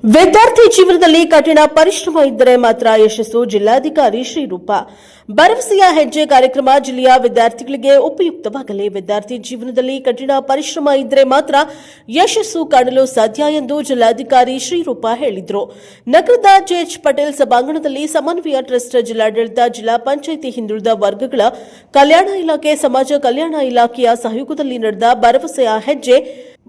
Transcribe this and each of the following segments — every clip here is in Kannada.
ವಿದ್ಯಾರ್ಥಿ ಜೀವನದಲ್ಲಿ ಕಠಿಣ ಪರಿಶ್ರಮ ಇದ್ದರೆ ಮಾತ್ರ ಯಶಸ್ಸು. ಜಿಲ್ಲಾಧಿಕಾರಿ ಶ್ರೀರೂಪ. ಭರವಸೆಯ ಹೆಜ್ಜೆ ಕಾರ್ಯಕ್ರಮ ಜಿಲ್ಲೆಯ ವಿದ್ಯಾರ್ಥಿಗಳಿಗೆ ಉಪಯುಕ್ತವಾಗಲಿ. ವಿದ್ಯಾರ್ಥಿ ಜೀವನದಲ್ಲಿ ಕಠಿಣ ಪರಿಶ್ರಮ ಇದ್ದರೆ ಮಾತ್ರ ಯಶಸ್ಸು ಕಾಣಲು ಸಾಧ್ಯ ಎಂದು ಜಿಲ್ಲಾಧಿಕಾರಿ ಶ್ರೀರೂಪ ಹೇಳಿದರು. ನಗರದ ಜೆಎಚ್ ಪಟೇಲ್ ಸಭಾಂಗಣದಲ್ಲಿ ಸಮನ್ವಯ ಟ್ರಸ್ಟ್, ಜಿಲ್ಲಾಡಳಿತ, ಜಿಲ್ಲಾ ಪಂಚಾಯಿತಿ, ಹಿಂದುಳಿದ ವರ್ಗಗಳ ಕಲ್ಯಾಣ ಇಲಾಖೆ, ಸಮಾಜ ಕಲ್ಯಾಣ ಇಲಾಖೆಯ ಸಹಯೋಗದಲ್ಲಿ ನಡೆದ ಭರವಸೆಯ ಹೆಜ್ಜೆ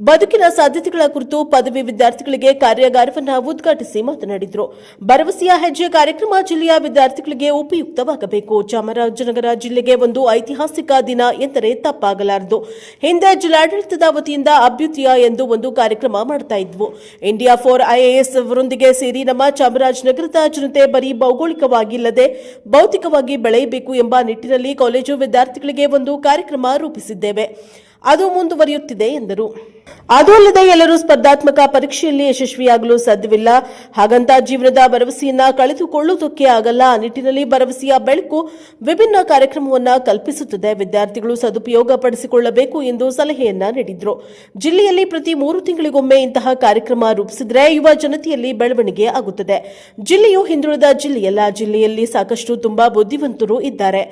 ಬದುಕಿನ ಸಾಧ್ಯತೆಗಳ ಕುರಿತು ಪದವಿ ವಿದ್ಯಾರ್ಥಿಗಳಿಗೆ ಕಾರ್ಯಾಗಾರವನ್ನು ಉದ್ಘಾಟಿಸಿ ಮಾತನಾಡಿದರು. ಭರವಸೆಯ ಹೆಜ್ಜೆ ಕಾರ್ಯಕ್ರಮ ಜಿಲ್ಲೆಯ ವಿದ್ಯಾರ್ಥಿಗಳಿಗೆ ಉಪಯುಕ್ತವಾಗಬೇಕು. ಚಾಮರಾಜನಗರ ಜಿಲ್ಲೆಗೆ ಒಂದು ಐತಿಹಾಸಿಕ ದಿನ ಎಂದರೆ ತಪ್ಪಾಗಲಾರದು. ಹಿಂದೆ ಜಿಲ್ಲಾಡಳಿತದ ವತಿಯಿಂದ ಅಭ್ಯುದಯ ಎಂದು ಒಂದು ಕಾರ್ಯಕ್ರಮ ಮಾಡ್ತಾ ಇದ್ವು. ಇಂಡಿಯಾ ಫಾರ್ ಐಎಎಸ್ ಅವರೊಂದಿಗೆ ಸೇರಿ ನಮ್ಮ ಚಾಮರಾಜನಗರದ ಜನತೆ ಬರೀ ಭೌಗೋಳಿಕವಾಗಿಲ್ಲದೆ ಭೌತಿಕವಾಗಿ ಬೆಳೆಯಬೇಕು ಎಂಬ ನಿಟ್ಟಿನಲ್ಲಿ ಕಾಲೇಜು ವಿದ್ಯಾರ್ಥಿಗಳಿಗೆ ಒಂದು ಕಾರ್ಯಕ್ರಮ ರೂಪಿಸಿದ್ದೇವೆ. ಅದು ಮುಂದುವರಿಯುತ್ತಿದೆ ಎಂದರು. ಅದು ಅಲ್ಲದೆ ಎಲ್ಲರೂ ಸ್ಪರ್ಧಾತ್ಮಕ ಪರೀಕ್ಷೆಯಲ್ಲಿ ಯಶಸ್ವಿಯಾಗಲು ಸಾಧ್ಯವಿಲ್ಲ. ಹಾಗಂತ ಜೀವನದ ಭರವಸೆಯನ್ನ ಕಳೆದುಕೊಳ್ಳುವುದಕ್ಕೆ ಆಗಲ್ಲ. ಆ ನಿಟ್ಟಿನಲ್ಲಿ ಭರವಸೆಯ ಬೆಳಕು ವಿಭಿನ್ನ ಕಾರ್ಯಕ್ರಮವನ್ನು ಕಲ್ಪಿಸುತ್ತದೆ. ವಿದ್ಯಾರ್ಥಿಗಳು ಸದುಪಯೋಗ ಪಡಿಸಿಕೊಳ್ಳಬೇಕು ಎಂದು ಸಲಹೆಯನ್ನ ನೀಡಿದರು. ಜಿಲ್ಲೆಯಲ್ಲಿ ಪ್ರತಿ 3 ತಿಂಗಳಿಗೊಮ್ಮೆ ಇಂತಹ ಕಾರ್ಯಕ್ರಮ ರೂಪಿಸಿದರೆ ಯುವ ಜನತೆಯಲ್ಲಿ ಬೆಳವಣಿಗೆ ಆಗುತ್ತದೆ. ಜಿಲ್ಲೆಯು ಹಿಂದುಳಿದ ಜಿಲ್ಲೆಯಲ್ಲ. ಜಿಲ್ಲೆಯಲ್ಲಿ ಸಾಕಷ್ಟು ತುಂಬಾ ಬುದ್ಧಿವಂತರು ಇದ್ದಾರೆ.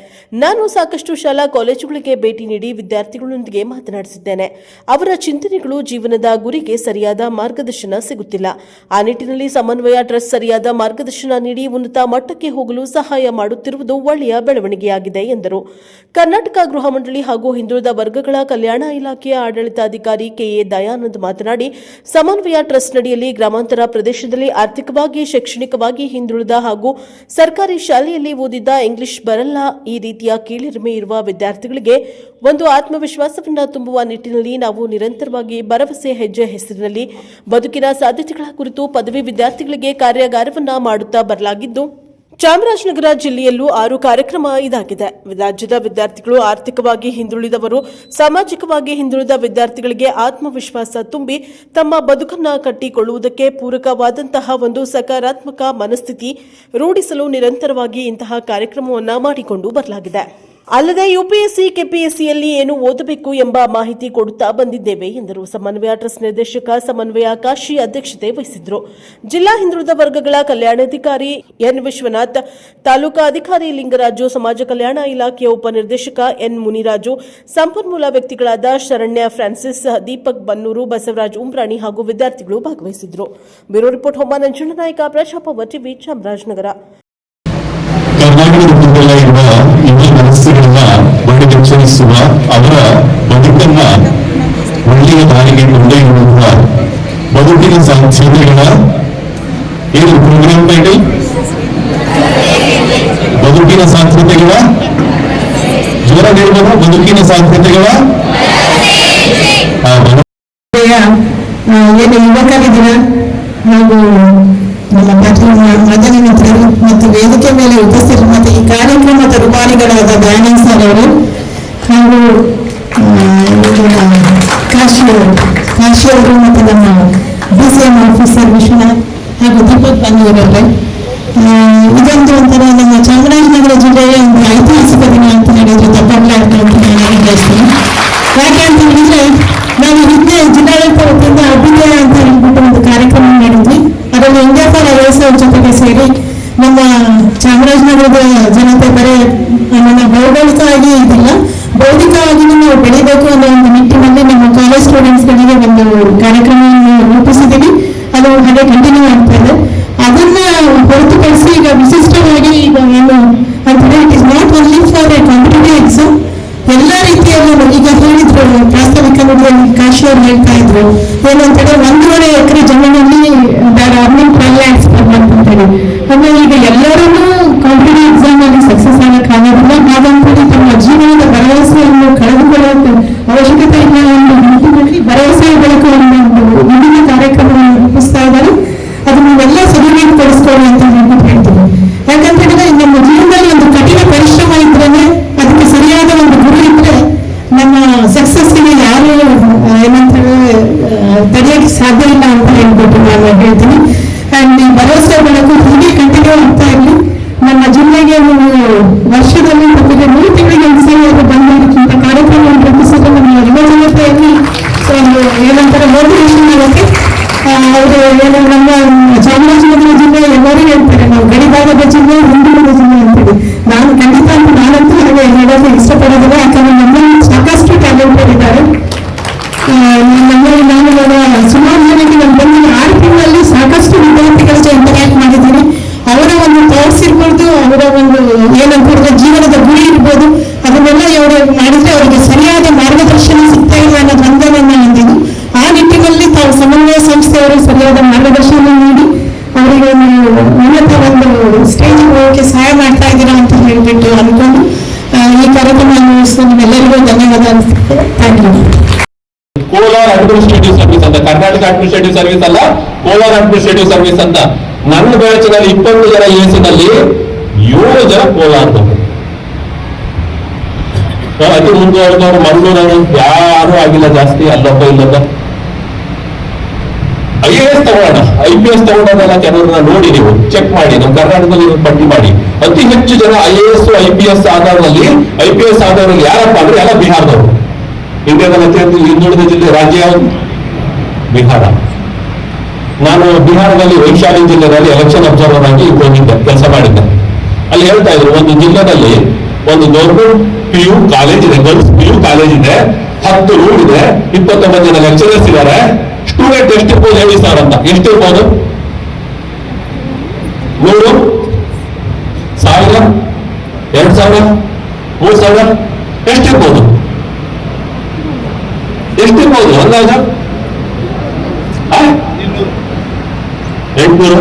ನಾನು ಸಾಕಷ್ಟು ಶಾಲಾ ಕಾಲೇಜುಗಳಿಗೆ ಭೇಟಿ ನೀಡಿ ವಿದ್ಯಾರ್ಥಿಗಳೊಂದಿಗೆ ಮಾತನಾಡಿಸಿದ್ದೇನೆ. ಅವರ ಚಿಂತನೆಗಳು ಜೀವನದ ಗುರಿಗೆ ಸರಿಯಾದ ಮಾರ್ಗದರ್ಶನ ಸಿಗುತ್ತಿಲ್ಲ. ಆ ನಿಟ್ಟಿನಲ್ಲಿ ಸಮನ್ವಯ ಟ್ರಸ್ಟ್ ಸರಿಯಾದ ಮಾರ್ಗದರ್ಶನ ನೀಡಿ ಉನ್ನತ ಮಟ್ಟಕ್ಕೆ ಹೋಗಲು ಸಹಾಯ ಮಾಡುತ್ತಿರುವುದು ಒಳ್ಳೆಯ ಬೆಳವಣಿಗೆಯಾಗಿದೆ ಎಂದರು. ಕರ್ನಾಟಕ ಗೃಹ ಮಂಡಳಿ ಹಾಗೂ ಹಿಂದುಳಿದ ವರ್ಗಗಳ ಕಲ್ಯಾಣ ಇಲಾಖೆಯ ಆಡಳಿತಾಧಿಕಾರಿ ಕೆಎ ದಯಾನಂದ್ ಮಾತನಾಡಿ, ಸಮನ್ವಯ ಟ್ರಸ್ಟ್ ನಡಿಯಲ್ಲಿ ಗ್ರಾಮಾಂತರ ಪ್ರದೇಶದಲ್ಲಿ ಆರ್ಥಿಕವಾಗಿ, ಶೈಕ್ಷಣಿಕವಾಗಿ ಹಿಂದುಳಿದ ಹಾಗೂ ಸರ್ಕಾರಿ ಶಾಲೆಯಲ್ಲಿ ಓದಿದ್ದ ಇಂಗ್ಲಿಷ್ ಬರಲ್ಲ, ಈ ರೀತಿಯ ಕೀಳಿರಿಮೆ ಇರುವ ವಿದ್ಯಾರ್ಥಿಗಳಿಗೆ ಒಂದು ಆತ್ಮವಿಶ್ವಾಸವನ್ನು ತುಂಬುವ ನಿಟ್ಟಿನಲ್ಲಿ ನಾವು ನಿರಂತರವಾಗಿ ಭರವಸೆ ಹೆಜ್ಜೆ ಹೆಸರಿನಲ್ಲಿ ಬದುಕಿನ ಸಾಧ್ಯತೆಗಳ ಕುರಿತು ಪದವಿ ವಿದ್ಯಾರ್ಥಿಗಳಿಗೆ ಕಾರ್ಯಾಗಾರವನ್ನು ಮಾಡುತ್ತಾ ಬರಲಾಗಿದ್ದು, ಚಾಮರಾಜನಗರ ಜಿಲ್ಲೆಯಲ್ಲೂ 6 ಕಾರ್ಯಕ್ರಮ ಇದಾಗಿದೆ. ರಾಜ್ಯದ ವಿದ್ಯಾರ್ಥಿಗಳು ಆರ್ಥಿಕವಾಗಿ ಹಿಂದುಳಿದವರು, ಸಾಮಾಜಿಕವಾಗಿ ಹಿಂದುಳಿದ ವಿದ್ಯಾರ್ಥಿಗಳಿಗೆ ಆತ್ಮವಿಶ್ವಾಸ ತುಂಬಿ ತಮ್ಮ ಬದುಕನ್ನು ಕಟ್ಟಿಕೊಳ್ಳುವುದಕ್ಕೆ ಪೂರಕವಾದಂತಹ ಒಂದು ಸಕಾರಾತ್ಮಕ ಮನಸ್ಥಿತಿ ರೂಢಿಸಲು ನಿರಂತರವಾಗಿ ಇಂತಹ ಕಾರ್ಯಕ್ರಮವನ್ನು ಮಾಡಿಕೊಂಡು ಬರಲಾಗಿದೆ. ಅಲ್ಲದೆ ಯುಪಿಎಸ್ಸಿ, ಕೆಪಿಎಸ್ಸಿಯಲ್ಲಿ ಏನು ಓದಬೇಕು ಎಂಬ ಮಾಹಿತಿ ಕೊಡುತ್ತಾ ಬಂದಿದ್ದೇವೆ ಎಂದರು. ಸಮನ್ವಯ ಟ್ರಸ್ಟ್ ನಿರ್ದೇಶಕ ಸಮನ್ವಯ ಕಾಶಿ ಅಧ್ಯಕ್ಷತೆ ವಹಿಸಿದ್ದರು. ಜಿಲ್ಲಾ ಹಿಂದುಳಿದ ವರ್ಗಗಳ ಕಲ್ಯಾಣಾಧಿಕಾರಿ ಎನ್ ವಿಶ್ವನಾಥ್, ತಾಲೂಕಾ ಅಧಿಕಾರಿ ಲಿಂಗರಾಜು, ಸಮಾಜ ಕಲ್ಯಾಣ ಇಲಾಖೆಯ ಉಪನಿರ್ದೇಶಕ ಎನ್ ಮುನಿರಾಜು, ಸಂಪನ್ಮೂಲ ವ್ಯಕ್ತಿಗಳಾದ ಶರಣ್ಯ ಫ್ರಾನ್ಸಿಸ್, ದೀಪಕ್ ಬನ್ನೂರು, ಬಸವರಾಜ್ ಉಂಬ್ರಾಣಿ ಹಾಗೂ ವಿದ್ಯಾರ್ಥಿಗಳು ಭಾಗವಹಿಸಿದ್ದರು. Bureau report Homma Nanjundanayka, Praja power TV, Chamarajanagar. ಕರ್ನಾಟಕದ ಇರುವ ಯುವ ಮನಸ್ಸುಗಳನ್ನ ಬಡಿದೆಚ್ಚರಿಸುವ, ಅವರ ಬದುಕನ್ನ ಒಳ್ಳೆಯ ದಾರಿಗೆ ಕೊಂಡೊಯ್ಯುವಂತಹ ಬದುಕಿನ ಸಾಧ್ಯತೆಗಳ ಏನು ಪ್ರೋಗ್ರಾಮ್ ಟೈಟಲ್, ಬದುಕಿನ ಸಾಧ್ಯತೆಗಳ ಜ್ವರ ನಿರ್ಮಾಣ, ಬದುಕಿನ ಸಾಧ್ಯತೆಗಳ ಏನು ಯುವಕರಿದ್ದೀರ, ನಾವು ನಮ್ಮ ಪ್ರಧಾನಿ ಮಿತ್ರರು ಮತ್ತು ವೇದಿಕೆ ಮೇಲೆ ಉಪಸ್ಥಿತರು ಮತ್ತು ಈ ಕಾರ್ಯಕ್ರಮದ ರೂವಾರಿಗಳಾದ ದಯಾನಂದ್ ಸರ್ ಅವರು ಹಾಗೂ ಕಾಶಿ ಅವರು ಮತ್ತು ನಮ್ಮ DCM ಆಫೀಸರ್ ವಿಶ್ವನಾಥ್ ಹಾಗೂ ದೀಪಕ್ ಬನ್ನೂರವ್ರೆ, ಇದೊಂದು ಒಂಥರ ನಮ್ಮ ಚಾಮರಾಜನಗರ ಜಿಲ್ಲೆಯ ಒಂದು ಐತಿಹಾಸಿಕ ದಿನ ಅಂತ ಹೇಳಿದ್ರೆ ತಪ್ಪಾಗಲಾರ್ದು ಅಂತ ನಾನು ಬಯಸ್ತೀನಿ. ಯಾಕೆ ಅಂತ ಹೇಳಿದ್ರೆ, ನಾವು ಹಿಂದೆ ಜಿಲ್ಲಾಡಳಿತ ವತಿಯಿಂದ ಅಭ್ಯುದಯ ಅಂತ ಹೇಳ್ಬಿಟ್ಟು ಒಂದು ಕಾರ್ಯಕ್ರಮ ಮಾಡಿದ್ವಿ. ಅದರಲ್ಲಿ ಇಂಡಿಯಾ ಫಾರ್ ಐಎಎಸ್ ಅವ್ರ ಜೊತೆಗೆ ಸೇರಿ ನಮ್ಮ ಚಾಮರಾಜನಗರದ ಜನತೆ ಬರೀ ನನ್ನ ಭೌಗೋಳಿಕವಾಗಿ ಇದಿಲ್ಲ, ಬೌದ್ಧಿಕವಾಗಿ ನಾವು ಬೆಳಿಬೇಕು ಅನ್ನೋ ಒಂದು ನಿಟ್ಟಿನಲ್ಲಿ ನಮ್ಮ ಕಾಲೇಜ್ ಸ್ಟೂಡೆಂಟ್ಸ್ಗಳಿಗೆ ಒಂದು ಕಾರ್ಯಕ್ರಮವನ್ನು ರೂಪಿಸಿದ್ದೀವಿ. ಅದು ಹಾಗೆ ಕಂಟಿನ್ಯೂ ಆಗ್ತಾ ಇದೆ. ಅದನ್ನ ಹೊರತುಪಡಿಸಿ ಈಗ ವಿಶಿಷ್ಟವಾಗಿ ಈಗ ಏನು ಅಂತಂದ್ರೆ, it is not only for A competitive exam, ಎಲ್ಲ ರೀತಿಯಲ್ಲೂ ಈಗ ಹೇಳಿದ್ರು ಪ್ರಾಸ್ತಾವಿಕ ನುಡಿಯಲ್ಲಿ ಕಾಶಿ ಅವರು ಹೇಳ್ತಾ ಇದ್ರು ಏನು ಅಂತೇಳಿ 1.5 ಎಕರೆ ಜಮೀನಲ್ಲಿ ಅರ್ನಿಂಗ್ 12 lakhs ಅಂತೇಳಿ. ಆಮೇಲೆ ಈಗ ಎಲ್ಲರೂ ಕಾಂಪಿಟೇಟಿವ್ ಎಕ್ಸಾಮ್ ಅಲ್ಲಿ ಸಕ್ಸಸ್ ಆಗಕ್ಕಾಗೋದಿಲ್ಲ. ಹಾಗಂತೇಳಿ ತಮ್ಮ ಜೀವನದ ಭರವಸೆಯನ್ನು ಕಳೆದುಕೊಳ್ಳೋಕೆ ಅವಶ್ಯಕತೆ ಇಲ್ಲ ಅನ್ನೋ ನಿಟ್ಟಿನಲ್ಲಿ ಭರವಸೆ ಬೆಳಕು ಅನ್ನೋ ಒಂದು ವಿಭಿನ್ನ ಕಾರ್ಯಕ್ರಮವನ್ನು ರೂಪಿಸ್ತಾ ಇದ್ದಾರೆ. ಅದು ನೀವೆಲ್ಲ ಸದುಪಯೋಗಪಡಿಸ್ಕೊಳ್ಳಿ ಅಂತ ಹೇಳ್ತೀವಿ. ಯಾಕಂತ ಹೇಳಿದ್ರೆ ನಮ್ಮ ಜೀವನದಲ್ಲಿ ಒಂದು ಕಠಿಣ ಪರಿಶ್ರಮ ಇದ್ರೇನೆ, ಅದಕ್ಕೆ ಸರಿಯಾದ ಒಂದು ಗುರಿ ಇದ್ರೆ ನಮ್ಮ ಸಕ್ಸಸ್ಸಿಗೆ ಯಾರು ಏನಂತ ತಡೆಯಕ್ಕೆ ಸಾಧ್ಯ ಇಲ್ಲ ಅಂತ ಹೇಳ್ಬಿಟ್ಟು ನಾನು ಹೇಳ್ತೀನಿ. ಅಂಡ್ ಈ ಭರವಸೆ ಬೆಳಕು ಹೀಗೆ ಕಂಟಿನ್ಯೂ ಆಗ್ತಾ ಇರಲಿ. ನಮ್ಮ ಜಿಲ್ಲೆಗೆ ನೀವು ವರ್ಷದಲ್ಲಿ ನಮಗೆ 3 ತಿಂಗಳಿಗೆ ಒಂದ್ಸಲ ಬಂದಿದ್ದಕ್ಕಿಂತ ಕಾರ್ಯಕ್ರಮವನ್ನು ರೂಪಿಸಿದ್ರೆ ನಮ್ಮ ಯುವ ಜನತೆಯಲ್ಲಿ ಏನಂತಾರೆ ಮೋಟಿವೇಶನ್ ಆಗುತ್ತೆ. ಅವರು ಏನು ನಮ್ಮ ಅಡ್ಮಿನಿಸ್ಟ್ರೇಟಿವ್ ಸರ್ವಿಸ್ ಅಂತ, ಕರ್ನಾಟಕ ಅಡ್ಮಿನಿಸ್ಟ್ರೇಟಿವ್ ಸರ್ವಿಸ್ ಅಲ್ಲ, ಕೋಲಾರ ಅಡ್ಮಿನಿಸ್ಟ್ರೇಟಿವ್ ಸರ್ವಿಸ್ ಅಂತ. ನನ್ನ ಬ್ಯಾಚಿನಲ್ಲಿ 20 ಜನ ಎಸಿನಲ್ಲಿ 7 ಜನ ಕೋಲಾರದವರು. ಅತಿ ಮುಂದುವರೆದವರು ಮಂಗಳೂರವರು ಯಾರು ಆಗಿಲ್ಲ ಜಾಸ್ತಿ, ಅಲ್ಲೊಬ್ಬ ಇಲ್ಲೊಬ್ಬ. IAS ತಗೊಳ್ಳೋಣ, IPS ತಗೊಂಡಾಗೆಲ್ಲ ಕೆಲವರನ್ನ ನೋಡಿ ನೀವು ಚೆಕ್ ಮಾಡಿ, ನಮ್ಮ ಕರ್ನಾಟಕದಲ್ಲಿ ಪಟ್ಟಿ ಮಾಡಿ. ಅತಿ ಹೆಚ್ಚು ಜನ IAS IPS ಆದವರಲ್ಲಿ IPS ಆದವರಲ್ಲಿ ಯಾರಪ್ಪ ಅಂದ್ರೆ ಎಲ್ಲ ಬಿಹಾರದವರು. ಇಂಡಿಯಾದಲ್ಲಿ ಅತ್ಯಂತ ಹಿಂದುಳಿದ ಜಿಲ್ಲೆ ರಾಜ್ಯ ಯಾವುದು? ಬಿಹಾರ. ನಾನು ಬಿಹಾರದಲ್ಲಿ ವೈಶಾಲಿ ಜಿಲ್ಲೆಯಲ್ಲಿ ಎಲೆಕ್ಷನ್ ಅಬ್ಸರ್ವರ್ ಆಗಿ ಹೋಗಿದ್ದೆ, ಕೆಲಸ ಮಾಡಿದ್ದೆ. ಅಲ್ಲಿ ಹೇಳ್ತಾ ಇದ್ರು, ಒಂದು ಜಿಲ್ಲೆಯಲ್ಲಿ ಒಂದು ಗೌರ್ಮೆಂಟ್ PU ಕಾಲೇಜ್ ಇದೆ, ಗರ್ಲ್ಸ್ PU ಕಾಲೇಜ್ ಇದೆ, 10 ರೂಮ್ ಇದೆ, 29 ಜನ ಲೆಕ್ಚರರ್ಸ್ ಇದ್ದಾರೆ. ಸ್ಟೂಡೆಂಟ್ ಎಷ್ಟಿರ್ಬೋದು ಹೇಳಿ ಸರ್ ಅಂತ? ಎಷ್ಟಿರ್ಬೋದು? 100, 1000, 2000, 3000 ಎಷ್ಟಿರ್ಬೋದು? ಎಷ್ಟಿರ್ಬೋದು ಅಂದಾಜ? 800